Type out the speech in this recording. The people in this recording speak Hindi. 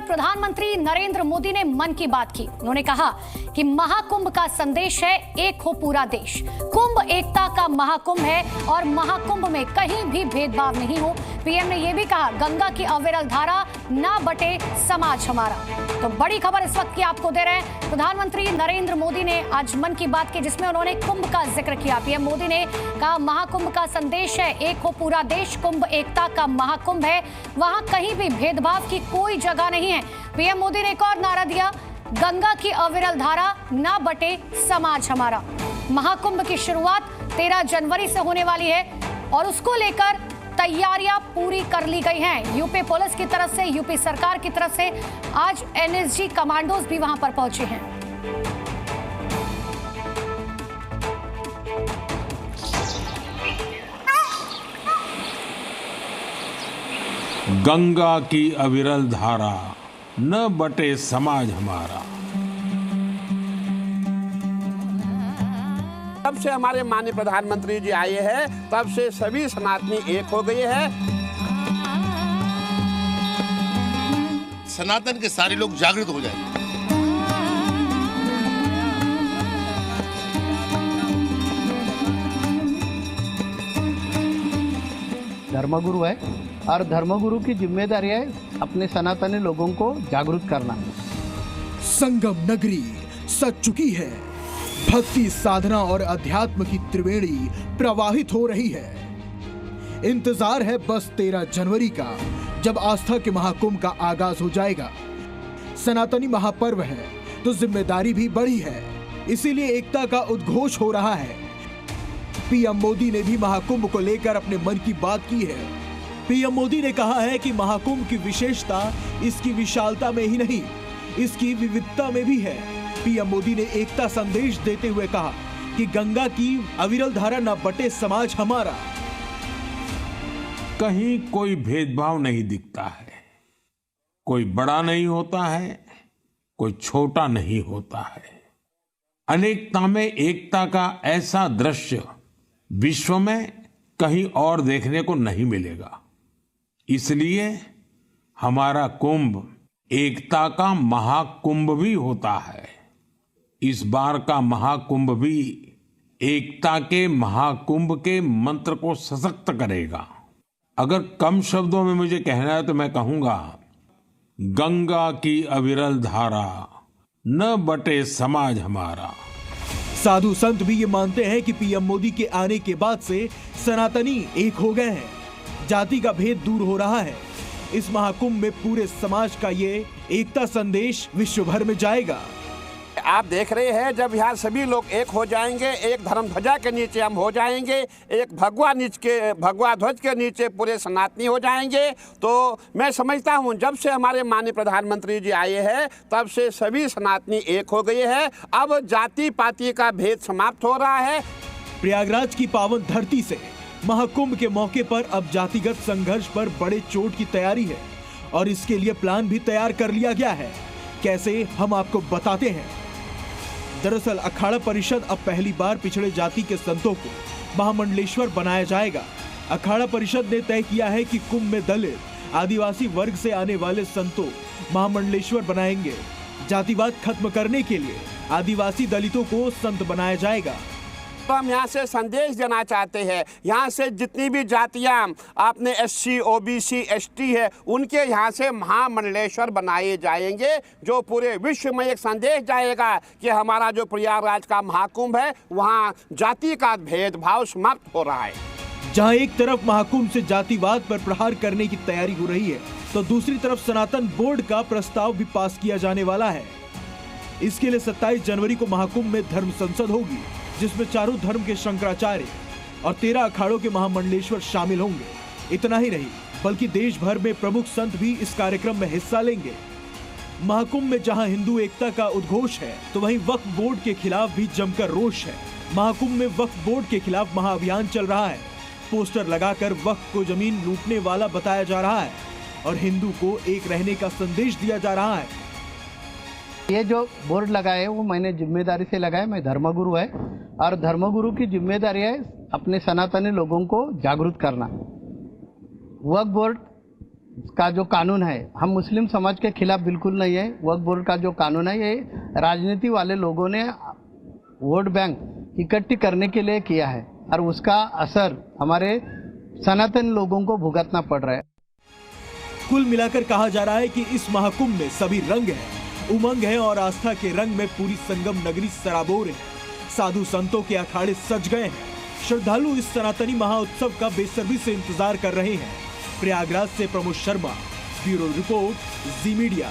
प्रधानमंत्री नरेंद्र मोदी ने मन की बात की। उन्होंने कहा कि महाकुंभ का संदेश है एक हो पूरा देश। कुंभ एकता का महाकुंभ है और महाकुंभ में कहीं भी भेदभाव नहीं हो। पीएम ने यह भी कहा गंगा की अविरल धारा ना बटे समाज हमारा। तो बड़ी खबर इस वक्त की आपको दे रहे हैं। प्रधानमंत्री नरेंद्र मोदी ने आज मन की बात की जिसमें उन्होंने कुंभ का जिक्र किया। पीएम मोदी ने कहा महाकुंभ का संदेश है एक हो पूरा देश। कुंभ एकता का महाकुंभ है, वहां कहीं भी भेदभाव की कोई जगह नहीं है। पीएम मोदी ने एक और नारा दिया गंगा की अविरल धारा ना बटे समाज हमारा। महाकुंभ की शुरुआत 13 जनवरी से होने वाली है और उसको लेकर तैयारियां पूरी कर ली गई हैं। यूपी पुलिस की तरफ से, यूपी सरकार की तरफ से आज एनएसजी कमांडोज भी वहां पर पहुंचे हैं। गंगा की अविरल धारा न बटे समाज हमारा। तब से हमारे माननीय प्रधानमंत्री जी आए हैं, तब से सभी सनातनी एक हो गए हैं। सनातन के सारे लोग जागृत हो जाएंगे। धर्मगुरु है और धर्मगुरु की जिम्मेदारी है अपने सनातनी लोगों को जागरूक करना। संगम नगरी सज चुकी है, भक्ति साधना और अध्यात्म की त्रिवेणी प्रवाहित हो रही है। इंतजार है बस 13 जनवरी का, जब आस्था के महाकुंभ का आगाज हो जाएगा। सनातनी महापर्व है तो जिम्मेदारी भी बड़ी है, इसीलिए एकता का उद्घोष हो रहा है। पीएम मोदी ने भी महाकुंभ को लेकर अपने मन की बात की है। पीएम मोदी ने कहा है कि महाकुंभ की विशेषता इसकी विशालता में ही नहीं, इसकी विविधता में भी है। पीएम मोदी ने एकता संदेश देते हुए कहा कि गंगा की अविरल धारा न बटे समाज हमारा। कहीं कोई भेदभाव नहीं दिखता है, कोई बड़ा नहीं होता है, कोई छोटा नहीं होता है। अनेकता में एकता का ऐसा दृश्य विश्व में कहीं और देखने को नहीं मिलेगा। इसलिए हमारा कुंभ एकता का महाकुंभ भी होता है। इस बार का महाकुंभ भी एकता के महाकुंभ के मंत्र को सशक्त करेगा। अगर कम शब्दों में मुझे कहना है तो मैं कहूंगा गंगा की अविरल धारा न बटे समाज हमारा। साधु संत भी ये मानते हैं कि पीएम मोदी के आने के बाद से सनातनी एक हो गए हैं, जाति का भेद दूर हो रहा है। इस महाकुंभ में पूरे समाज का ये एकता संदेश विश्व भर में जाएगा। आप देख रहे हैं जब यहाँ सभी लोग एक हो जाएंगे, एक धर्म ध्वजा के नीचे हम हो जाएंगे, एक भगवा ध्वज के नीचे पूरे सनातनी हो जाएंगे, तो मैं समझता हूँ जब से हमारे माननीय प्रधानमंत्री जी आए हैं तब से सभी सनातनी एक हो गए हैं। अब जाति पाति का भेद समाप्त हो रहा है। प्रयागराज की पावन धरती से महाकुंभ के मौके पर अब जातिगत संघर्ष पर बड़े चोट की तैयारी है और इसके लिए प्लान भी तैयार कर लिया गया है। कैसे, हम आपको बताते हैं। दरअसल अखाड़ा परिषद अब पहली बार पिछड़े जाति के संतों को महामंडलेश्वर बनाया जाएगा। अखाड़ा परिषद ने तय किया है कि कुंभ में दलित आदिवासी वर्ग से आने वाले संतों महामंडलेश्वर बनाएंगे। जातिवाद खत्म करने के लिए आदिवासी दलितों को संत बनाया जाएगा। तो हम यहाँ से संदेश देना चाहते हैं, यहाँ से जितनी भी जातियाँ आपने एससी, ओबीसी, एसटी है, उनके यहाँ से महामंडलेश्वर बनाए जाएंगे, जो पूरे विश्व में एक संदेश जाएगा कि हमारा जो प्रयागराज का महाकुंभ है वहाँ जाति का भेदभाव समाप्त हो रहा है। जहाँ एक तरफ महाकुंभ से जातिवाद पर प्रहार करने की तैयारी हो रही है, तो दूसरी तरफ सनातन बोर्ड का प्रस्ताव भी पास किया जाने वाला है। इसके लिए 27 जनवरी को महाकुंभ में धर्म संसद होगी, जिसमें चारों धर्म के शंकराचार्य और 13 अखाड़ों के महामंडलेश्वर शामिल होंगे। इतना ही नहीं, बल्कि देश भर में प्रमुख संत भी इस कार्यक्रम में हिस्सा लेंगे। महाकुंभ में जहां हिंदू एकता का उद्घोष है, तो वहीं वक्फ बोर्ड के खिलाफ भी जमकर रोष है। महाकुंभ में वक्फ बोर्ड के खिलाफ महाअभियान चल रहा है। पोस्टर लगाकर वक्फ को जमीन लूटने वाला बताया जा रहा है और हिंदू को एक रहने का संदेश दिया जा रहा है। ये जो बोर्ड लगाए है वो मैंने जिम्मेदारी से लगाया। मैं धर्मगुरु है और धर्मगुरु की जिम्मेदारी है अपने सनातनी लोगों को जागरूक करना। वक्फ बोर्ड का जो कानून है, हम मुस्लिम समाज के खिलाफ बिल्कुल नहीं है। वक्फ बोर्ड का जो कानून है ये राजनीति वाले लोगों ने वोट बैंक इकट्ठी करने के लिए किया है और उसका असर हमारे सनातन लोगों को भुगतना पड़ रहा है। कुल मिलाकर कहा जा रहा है कि इस महाकुंभ में सभी रंग है, उमंग है और आस्था के रंग में पूरी संगम नगरी सराबोर है। साधु संतों के अखाड़े सज गए हैं। श्रद्धालु इस सनातनी महाउत्सव का बेसब्री से इंतजार कर रहे हैं। प्रयागराज से प्रमोद शर्मा, ब्यूरो रिपोर्ट, जी मीडिया।